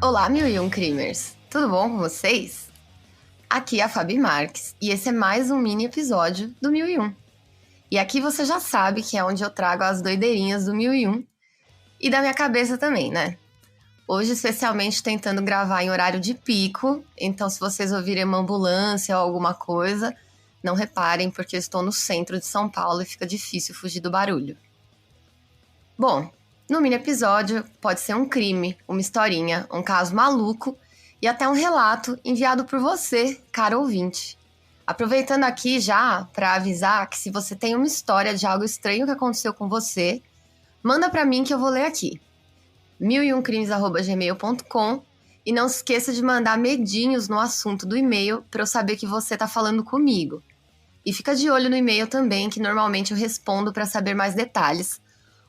Olá, 1001 Crimers! Tudo bom com vocês? Aqui é a Fabi Marques e esse é mais um mini episódio do 1001. E aqui você já sabe que é onde eu trago as doideirinhas do 1001 e da minha cabeça também, né? Hoje, especialmente, tentando gravar em horário de pico, então se vocês ouvirem uma ambulância ou alguma coisa, não reparem porque eu estou no centro de São Paulo e fica difícil fugir do barulho. Bom, no mini episódio pode ser um crime, uma historinha, um caso maluco e até um relato enviado por você, cara ouvinte. Aproveitando aqui já para avisar que se você tem uma história de algo estranho que aconteceu com você, manda para mim que eu vou ler aqui. 1001crimes@gmail.com e não se esqueça de mandar medinhos no assunto do e-mail para eu saber que você tá falando comigo. E fica de olho no e-mail também, que normalmente eu respondo para saber mais detalhes,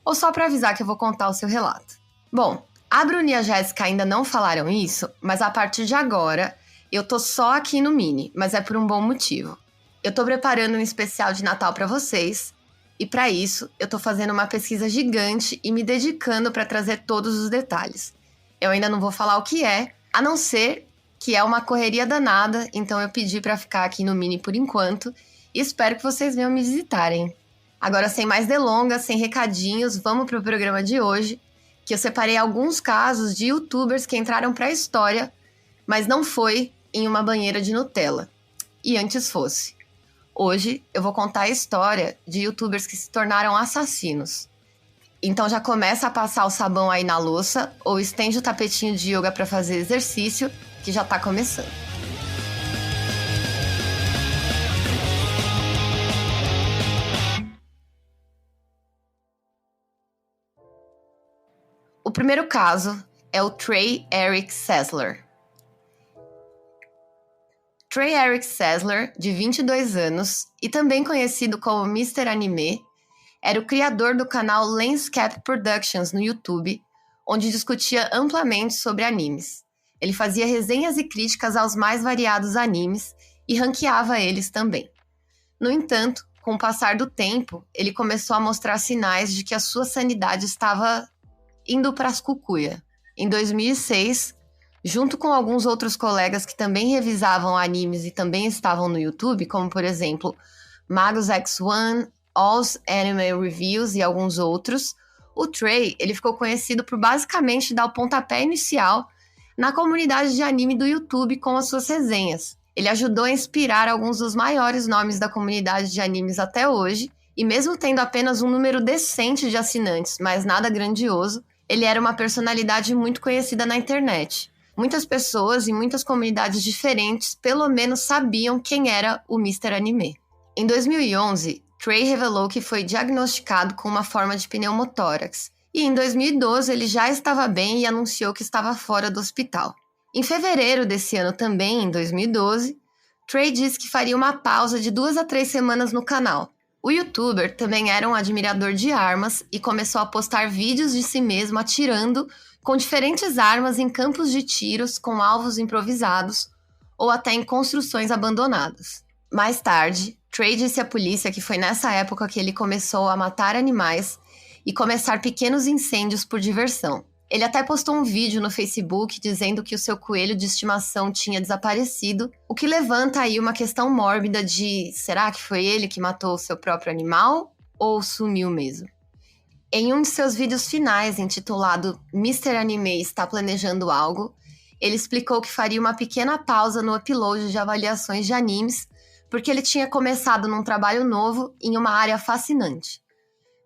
ou só para avisar que eu vou contar o seu relato. Bom, a Bruna e a Jéssica ainda não falaram isso, mas a partir de agora eu tô só aqui no Mini, mas é por um bom motivo. Eu tô preparando um especial de Natal para vocês, e para isso eu tô fazendo uma pesquisa gigante e me dedicando para trazer todos os detalhes. Eu ainda não vou falar o que é, a não ser que é uma correria danada, então eu pedi para ficar aqui no Mini por enquanto, e espero que vocês venham me visitarem. Agora, sem mais delongas, sem recadinhos, vamos pro programa de hoje, que eu separei alguns casos de youtubers que entraram pra história, mas não foi em uma banheira de Nutella. E antes fosse. Hoje eu vou contar a história de youtubers que se tornaram assassinos. Então já começa a passar o sabão aí na louça, ou estende o tapetinho de yoga pra fazer exercício, que já tá começando. O primeiro caso é o Trey Eric Sessler. Trey Eric Sessler, de 22 anos, e também conhecido como Mr. Anime, era o criador do canal Landscape Productions no YouTube, onde discutia amplamente sobre animes. Ele fazia resenhas e críticas aos mais variados animes e ranqueava eles também. No entanto, com o passar do tempo, ele começou a mostrar sinais de que a sua sanidade estava indo para as cucuia. Em 2006, junto com alguns outros colegas que também revisavam animes e também estavam no YouTube, como por exemplo Magos X1, All's Anime Reviews e alguns outros, o Trey ele ficou conhecido por basicamente dar o pontapé inicial na comunidade de anime do YouTube com as suas resenhas. Ele ajudou a inspirar alguns dos maiores nomes da comunidade de animes até hoje, e mesmo tendo apenas um número decente de assinantes, mas nada grandioso, ele era uma personalidade muito conhecida na internet. Muitas pessoas e muitas comunidades diferentes pelo menos sabiam quem era o Mr. Anime. Em 2011, Trey revelou que foi diagnosticado com uma forma de pneumotórax, e em 2012 ele já estava bem e anunciou que estava fora do hospital. Em fevereiro desse ano também, em 2012, Trey disse que faria uma pausa de 2 a 3 semanas no canal. O youtuber também era um admirador de armas e começou a postar vídeos de si mesmo atirando com diferentes armas em campos de tiros com alvos improvisados ou até em construções abandonadas. Mais tarde, Trey disse à polícia que foi nessa época que ele começou a matar animais e começar pequenos incêndios por diversão. Ele até postou um vídeo no Facebook dizendo que o seu coelho de estimação tinha desaparecido, o que levanta aí uma questão mórbida de será que foi ele que matou o seu próprio animal ou sumiu mesmo? Em um de seus vídeos finais, intitulado Mr. Anime está planejando algo, ele explicou que faria uma pequena pausa no upload de avaliações de animes, porque ele tinha começado num trabalho novo em uma área fascinante.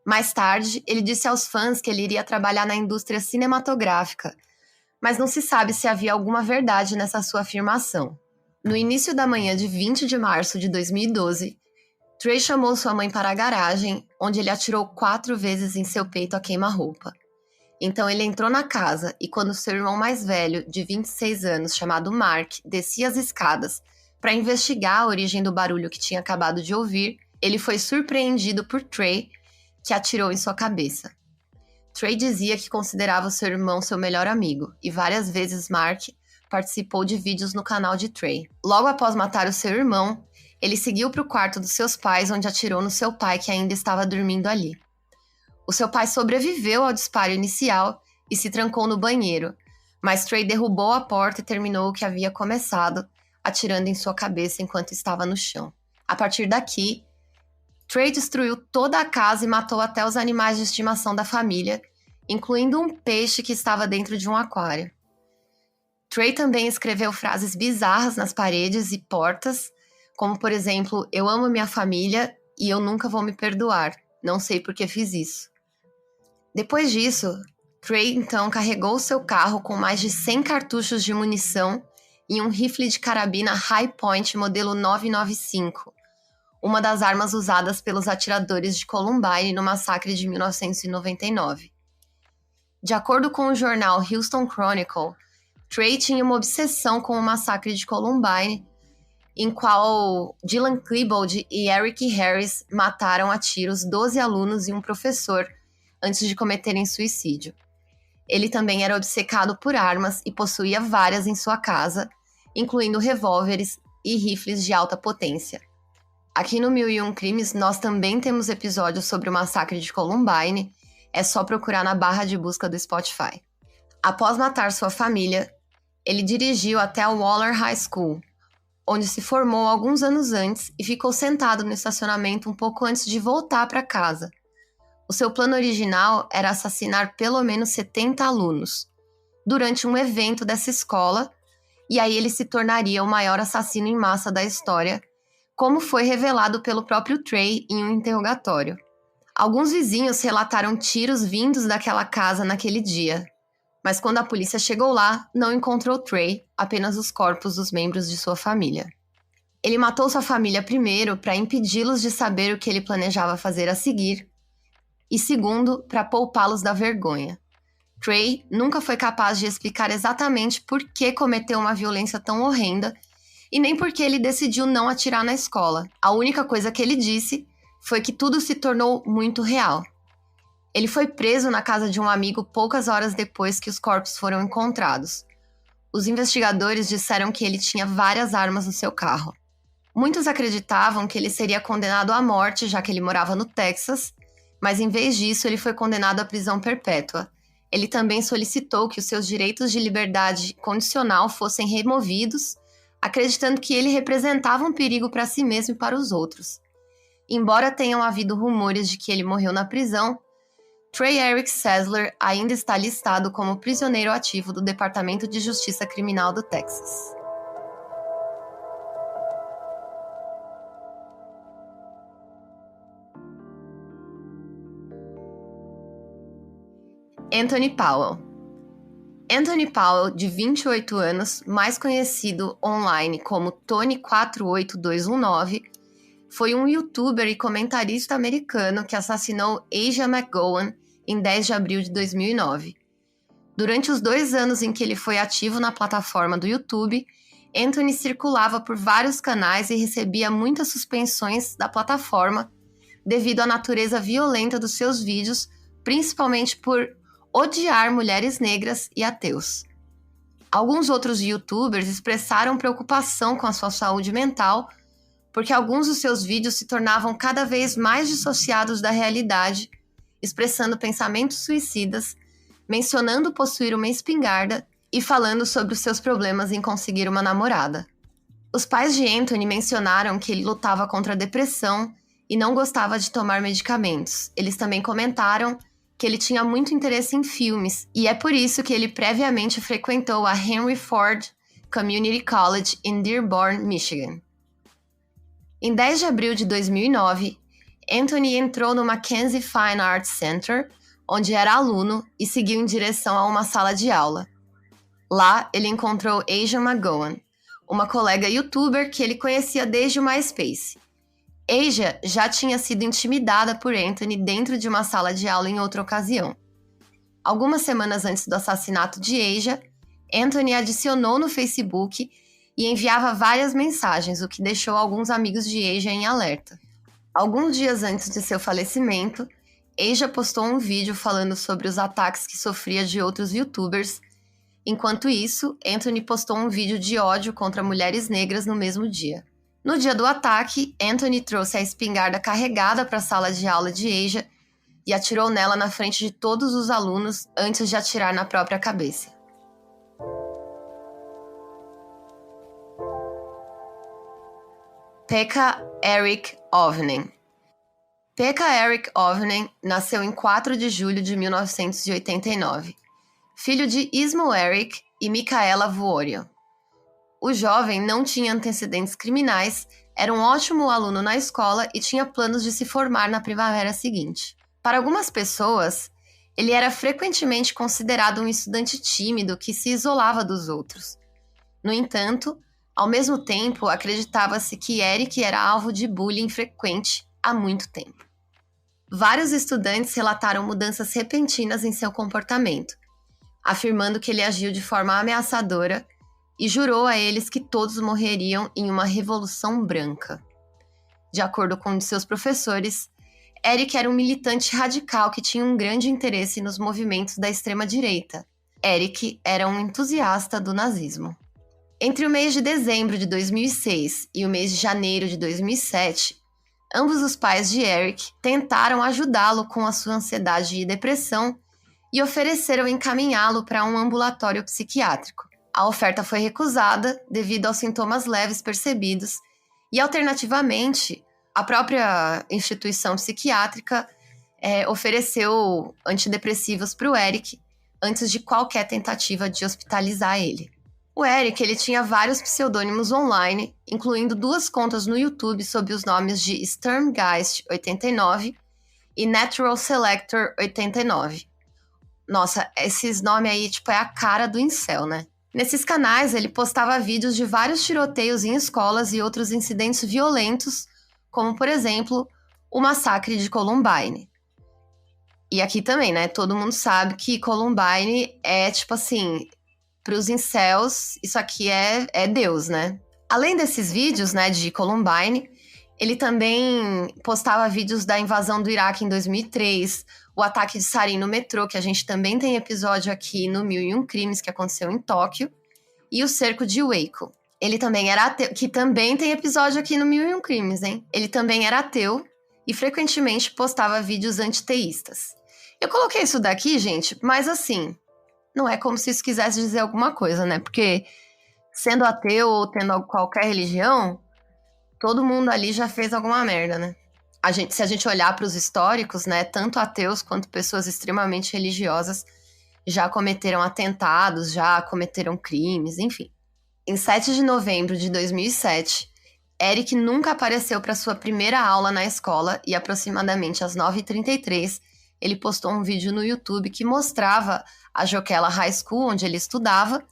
Mais tarde, ele disse aos fãs que ele iria trabalhar na indústria cinematográfica, mas não se sabe se havia alguma verdade nessa sua afirmação. No início da manhã de 20 de março de 2012, Trey chamou sua mãe para a garagem, onde ele atirou 4 vezes em seu peito a queima-roupa. Então ele entrou na casa e quando seu irmão mais velho, de 26 anos, chamado Mark, descia as escadas para investigar a origem do barulho que tinha acabado de ouvir, ele foi surpreendido por Trey, que atirou em sua cabeça. Trey dizia que considerava o seu irmão seu melhor amigo, e várias vezes Mark participou de vídeos no canal de Trey. Logo após matar o seu irmão, ele seguiu para o quarto dos seus pais, onde atirou no seu pai, que ainda estava dormindo ali. O seu pai sobreviveu ao disparo inicial e se trancou no banheiro, mas Trey derrubou a porta e terminou o que havia começado, atirando em sua cabeça enquanto estava no chão. A partir daqui, Trey destruiu toda a casa e matou até os animais de estimação da família, incluindo um peixe que estava dentro de um aquário. Trey também escreveu frases bizarras nas paredes e portas, como, por exemplo, "Eu amo minha família e eu nunca vou me perdoar. Não sei por que fiz isso." Depois disso, Trey então carregou seu carro com mais de 100 cartuchos de munição e um rifle de carabina Hi-Point modelo 995, uma das armas usadas pelos atiradores de Columbine no massacre de 1999. De acordo com o jornal Houston Chronicle, Trey tinha uma obsessão com o massacre de Columbine, em qual Dylan Klebold e Eric Harris mataram a tiros 12 alunos e um professor antes de cometerem suicídio. Ele também era obcecado por armas e possuía várias em sua casa, incluindo revólveres e rifles de alta potência. Aqui no 1001 Crimes, nós também temos episódios sobre o massacre de Columbine, é só procurar na barra de busca do Spotify. Após matar sua família, ele dirigiu até a Waller High School, onde se formou alguns anos antes e ficou sentado no estacionamento um pouco antes de voltar para casa. O seu plano original era assassinar pelo menos 70 alunos, durante um evento dessa escola, e aí ele se tornaria o maior assassino em massa da história, como foi revelado pelo próprio Trey em um interrogatório. Alguns vizinhos relataram tiros vindos daquela casa naquele dia, mas quando a polícia chegou lá, não encontrou Trey, apenas os corpos dos membros de sua família. Ele matou sua família primeiro para impedi-los de saber o que ele planejava fazer a seguir, e segundo, para poupá-los da vergonha. Trey nunca foi capaz de explicar exatamente por que cometeu uma violência tão horrenda e nem por que ele decidiu não atirar na escola. A única coisa que ele disse foi que tudo se tornou muito real. Ele foi preso na casa de um amigo poucas horas depois que os corpos foram encontrados. Os investigadores disseram que ele tinha várias armas no seu carro. Muitos acreditavam que ele seria condenado à morte, já que ele morava no Texas, mas em vez disso ele foi condenado à prisão perpétua. Ele também solicitou que os seus direitos de liberdade condicional fossem removidos, acreditando que ele representava um perigo para si mesmo e para os outros. Embora tenham havido rumores de que ele morreu na prisão, Trey Eric Sessler ainda está listado como prisioneiro ativo do Departamento de Justiça Criminal do Texas. Anthony Powell. Anthony Powell, de 28 anos, mais conhecido online como Tony48219, foi um youtuber e comentarista americano que assassinou Asia McGowan em 10 de abril de 2009. Durante os 2 anos em que ele foi ativo na plataforma do YouTube, Anthony circulava por vários canais e recebia muitas suspensões da plataforma devido à natureza violenta dos seus vídeos, principalmente por odiar mulheres negras e ateus. Alguns outros youtubers expressaram preocupação com a sua saúde mental, porque alguns dos seus vídeos se tornavam cada vez mais dissociados da realidade, expressando pensamentos suicidas, mencionando possuir uma espingarda e falando sobre os seus problemas em conseguir uma namorada. Os pais de Anthony mencionaram que ele lutava contra a depressão e não gostava de tomar medicamentos. Eles também comentaram que ele tinha muito interesse em filmes, e é por isso que ele previamente frequentou a Henry Ford Community College em Dearborn, Michigan. Em 10 de abril de 2009, Anthony entrou no Mackenzie Fine Arts Center, onde era aluno, e seguiu em direção a uma sala de aula. Lá, ele encontrou Asia McGowan, uma colega youtuber que ele conhecia desde o MySpace. Asia já tinha sido intimidada por Anthony dentro de uma sala de aula em outra ocasião. Algumas semanas antes do assassinato de Asia, Anthony adicionou no Facebook e enviava várias mensagens, o que deixou alguns amigos de Asia em alerta. Alguns dias antes de seu falecimento, Asia postou um vídeo falando sobre os ataques que sofria de outros youtubers. Enquanto isso, Anthony postou um vídeo de ódio contra mulheres negras no mesmo dia. No dia do ataque, Anthony trouxe a espingarda carregada para a sala de aula de Asia e atirou nela na frente de todos os alunos antes de atirar na própria cabeça. Pekka Erik Ovnen. Pekka Erik Ovnen nasceu em 4 de julho de 1989, filho de Ismo Erik e Mikaela Vuorio. O jovem não tinha antecedentes criminais, era um ótimo aluno na escola e tinha planos de se formar na primavera seguinte. Para algumas pessoas, ele era frequentemente considerado um estudante tímido que se isolava dos outros. No entanto, ao mesmo tempo, acreditava-se que Erik era alvo de bullying frequente há muito tempo. Vários estudantes relataram mudanças repentinas em seu comportamento, afirmando que ele agiu de forma ameaçadora e jurou a eles que todos morreriam em uma revolução branca. De acordo com um de seus professores, Erik era um militante radical que tinha um grande interesse nos movimentos da extrema-direita. Erik era um entusiasta do nazismo. Entre o mês de dezembro de 2006 e o mês de janeiro de 2007, ambos os pais de Erik tentaram ajudá-lo com a sua ansiedade e depressão e ofereceram encaminhá-lo para um ambulatório psiquiátrico. A oferta foi recusada devido aos sintomas leves percebidos e, alternativamente, a própria instituição psiquiátrica ofereceu antidepressivos para o Erik antes de qualquer tentativa de hospitalizar ele. O Erik ele tinha vários pseudônimos online, incluindo 2 contas no YouTube sob os nomes de Sturmgeist89 e Natural Selector 89. Nossa, esses nomes aí é a cara do incel, né? Nesses canais, ele postava vídeos de vários tiroteios em escolas e outros incidentes violentos, como, por exemplo, o massacre de Columbine. E aqui também, né? Todo mundo sabe que Columbine é, para os incels, isso aqui é Deus, né? Além desses vídeos, né, de Columbine, ele também postava vídeos da invasão do Iraque em 2003, o ataque de sarin no metrô, que a gente também tem episódio aqui no 1001 Crimes, que aconteceu em Tóquio, e o cerco de Waco. Ele também era ateu, que também tem episódio aqui no 1001 Crimes, hein? Ele também era ateu e frequentemente postava vídeos antiteístas. Eu coloquei isso daqui, gente, mas assim, não é como se isso quisesse dizer alguma coisa, né? Porque sendo ateu ou tendo qualquer religião, todo mundo ali já fez alguma merda, né? Se a gente olhar para os históricos, né, tanto ateus quanto pessoas extremamente religiosas já cometeram atentados, já cometeram crimes, enfim. Em 7 de novembro de 2007, Erik nunca apareceu para sua primeira aula na escola e aproximadamente às 9h33, ele postou um vídeo no YouTube que mostrava a Jokela High School, onde ele estudava,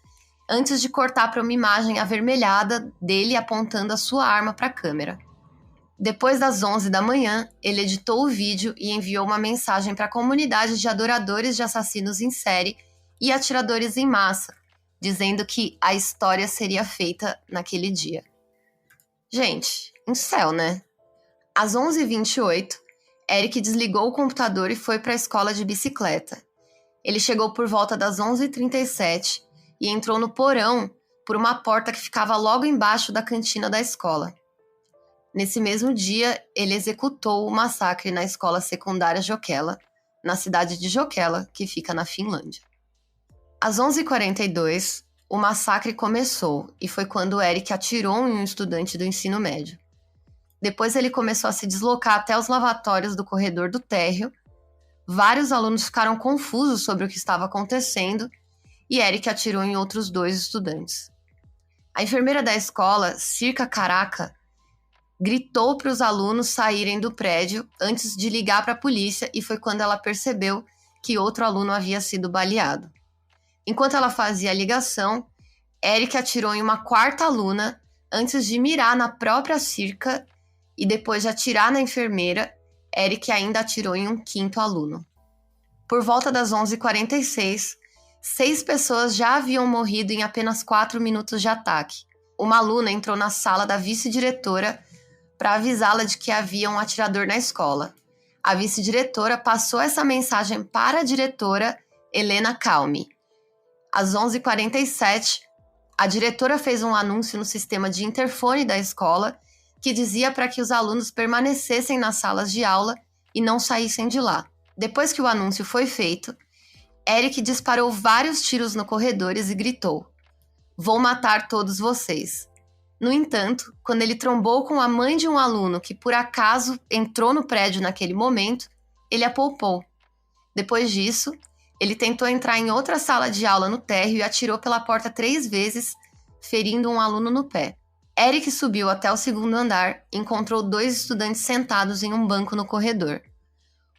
antes de cortar para uma imagem avermelhada dele apontando a sua arma para a câmera. Depois das 11 da manhã, ele editou o vídeo e enviou uma mensagem para a comunidade de adoradores de assassinos em série e atiradores em massa, dizendo que a história seria feita naquele dia. Gente, incel, né? Às 11h28, Erik desligou o computador e foi para a escola de bicicleta. Ele chegou por volta das 11h37 e entrou no porão por uma porta que ficava logo embaixo da cantina da escola. Nesse mesmo dia, ele executou o massacre na escola secundária Jokela, na cidade de Jokela, que fica na Finlândia. Às 11h42, o massacre começou e foi quando Erik atirou em um estudante do ensino médio. Depois ele começou a se deslocar até os lavatórios do corredor do térreo. Vários alunos ficaram confusos sobre o que estava acontecendo e Erik atirou em outros 2 estudantes. A enfermeira da escola, Sirka Karaka, gritou para os alunos saírem do prédio antes de ligar para a polícia e foi quando ela percebeu que outro aluno havia sido baleado. Enquanto ela fazia a ligação, Erik atirou em uma 4ª aluna antes de mirar na própria Sirka e depois de atirar na enfermeira, Erik ainda atirou em um 5º aluno. Por volta das 11h46, 6 pessoas já haviam morrido em apenas 4 minutos de ataque. Uma aluna entrou na sala da vice-diretora para avisá-la de que havia um atirador na escola. A vice-diretora passou essa mensagem para a diretora Helena Calmi. Às 11h47, a diretora fez um anúncio no sistema de interfone da escola que dizia para que os alunos permanecessem nas salas de aula e não saíssem de lá. Depois que o anúncio foi feito, Erik disparou vários tiros no corredores e gritou: "Vou matar todos vocês." No entanto, quando ele trombou com a mãe de um aluno que por acaso entrou no prédio naquele momento, ele a poupou. Depois disso, ele tentou entrar em outra sala de aula no térreo e atirou pela porta 3 vezes, ferindo um aluno no pé. Eric subiu até o 2º andar e encontrou 2 estudantes sentados em um banco no corredor.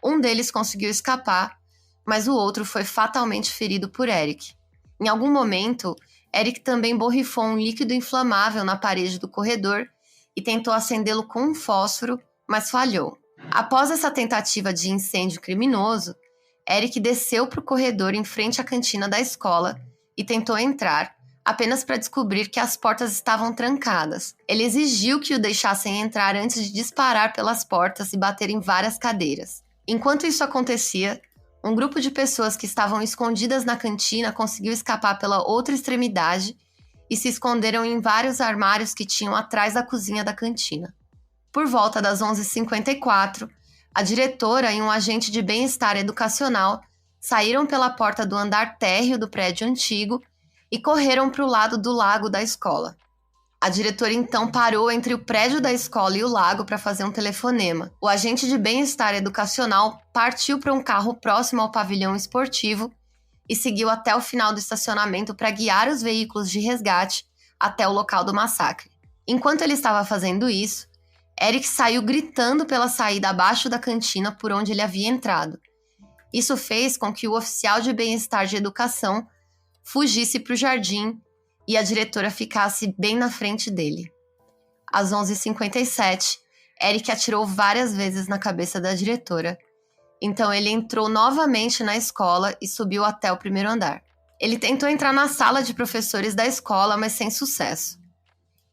Um deles conseguiu escapar, mas o outro foi fatalmente ferido por Eric. Em algum momento, Eric também borrifou um líquido inflamável na parede do corredor e tentou acendê-lo com um fósforo, mas falhou. Após essa tentativa de incêndio criminoso, Eric desceu para o corredor em frente à cantina da escola e tentou entrar, apenas para descobrir que as portas estavam trancadas. Ele exigiu que o deixassem entrar antes de disparar pelas portas e bater em várias cadeiras. Enquanto isso acontecia, um grupo de pessoas que estavam escondidas na cantina conseguiu escapar pela outra extremidade e se esconderam em vários armários que tinham atrás da cozinha da cantina. Por volta das 11h54, a diretora e um agente de bem-estar educacional saíram pela porta do andar térreo do prédio antigo e correram para o lado do lago da escola. A diretora então parou entre o prédio da escola e o lago para fazer um telefonema. O agente de bem-estar educacional partiu para um carro próximo ao pavilhão esportivo e seguiu até o final do estacionamento para guiar os veículos de resgate até o local do massacre. Enquanto ele estava fazendo isso, Eric saiu gritando pela saída abaixo da cantina por onde ele havia entrado. Isso fez com que o oficial de bem-estar de educação fugisse para o jardim e a diretora ficasse bem na frente dele. Às 11h57, Eric atirou várias vezes na cabeça da diretora. Então ele entrou novamente na escola e subiu até o 1º andar. Ele tentou entrar na sala de professores da escola, mas sem sucesso.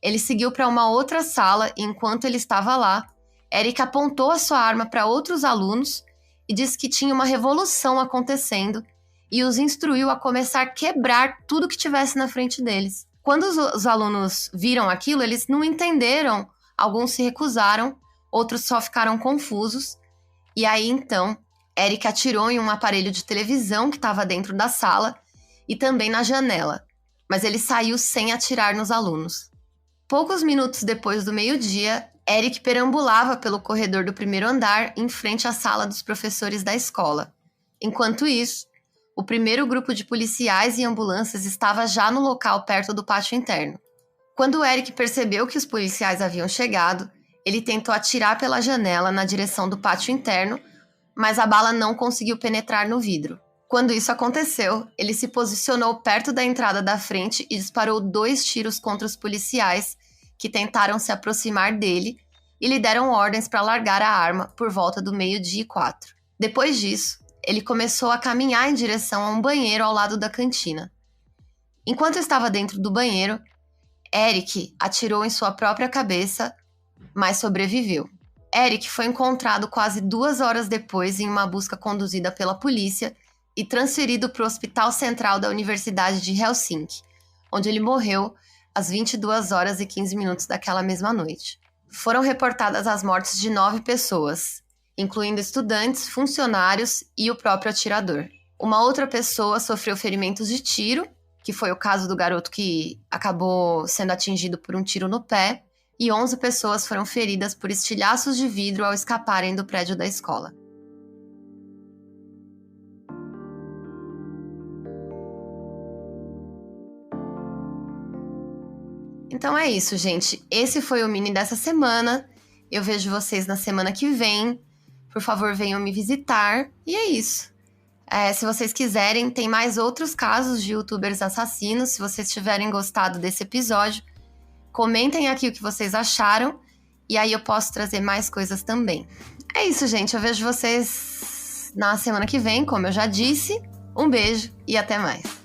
Ele seguiu para uma outra sala e enquanto ele estava lá, Eric apontou a sua arma para outros alunos e disse que tinha uma revolução acontecendo e os instruiu a começar a quebrar tudo que tivesse na frente deles. Quando os alunos viram aquilo, eles não entenderam, alguns se recusaram, outros só ficaram confusos. E aí, então, Eric atirou em um aparelho de televisão que estava dentro da sala e também na janela, mas ele saiu sem atirar nos alunos. Poucos minutos depois do meio-dia, Eric perambulava pelo corredor do 1º andar em frente à sala dos professores da escola. Enquanto isso, o primeiro grupo de policiais e ambulâncias estava já no local perto do pátio interno. Quando Eric percebeu que os policiais haviam chegado, ele tentou atirar pela janela na direção do pátio interno, mas a bala não conseguiu penetrar no vidro. Quando isso aconteceu, ele se posicionou perto da entrada da frente e disparou 2 tiros contra os policiais que tentaram se aproximar dele e lhe deram ordens para largar a arma por volta do 12h04. Depois disso, ele começou a caminhar em direção a um banheiro ao lado da cantina. Enquanto estava dentro do banheiro, Eric atirou em sua própria cabeça, mas sobreviveu. Eric foi encontrado quase 2 horas depois em uma busca conduzida pela polícia e transferido para o Hospital Central da Universidade de Helsinki, onde ele morreu às 22h15 daquela mesma noite. Foram reportadas as mortes de 9 pessoas, incluindo estudantes, funcionários e o próprio atirador. Uma outra pessoa sofreu ferimentos de tiro, que foi o caso do garoto que acabou sendo atingido por um tiro no pé, e 11 pessoas foram feridas por estilhaços de vidro ao escaparem do prédio da escola. Então é isso, gente. Esse foi o mini dessa semana. Eu vejo vocês na semana que vem. Por favor, venham me visitar. E é isso. Se vocês quiserem, tem mais outros casos de youtubers assassinos. Se vocês tiverem gostado desse episódio, comentem aqui o que vocês acharam. E aí eu posso trazer mais coisas também. É isso, gente. Eu vejo vocês na semana que vem, como eu já disse. Um beijo e até mais.